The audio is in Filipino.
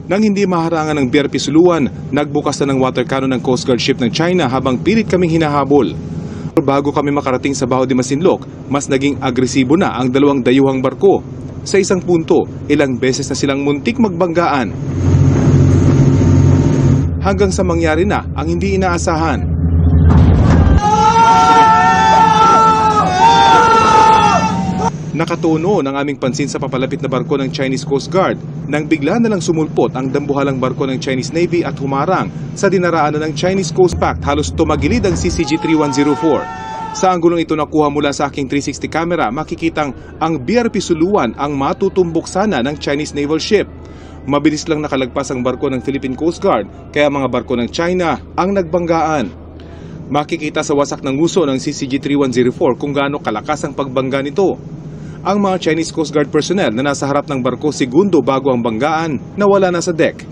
Nang hindi maharangan ng BRP Suluan, nagbukas na ng water cannon ng Coast Guard ship ng China habang pilit kaming hinahabol. Bago kami makarating sa Baho de Masinloc, mas naging agresibo na ang dalawang dayuhang barko. Sa isang punto, ilang beses na silang muntik magbanggaan. Hanggang sa mangyari na ang hindi inaasahan. Nakatuno ang aming pansin sa papalapit na barko ng Chinese Coast Guard nang bigla na lang sumulpot ang dambuhalang barko ng Chinese Navy at humarang sa dinaraanan ng Chinese Coast Pact. Halos tumagilid ang CCG-3104. Sa anggulong ito nakuha mula sa aking 360 camera, makikitang ang BRP Suluan ang matutumbok sana ng Chinese naval ship. Mabilis lang nakalagpas ang barko ng Philippine Coast Guard, kaya mga barko ng China ang nagbanggaan. Makikita sa wasak ng nguso ng CCG-3104 kung gaano kalakas ang pagbangga nito. Ang mga Chinese Coast Guard personnel na nasa harap ng barko segundo bago ang banggaan, nawala na sa deck.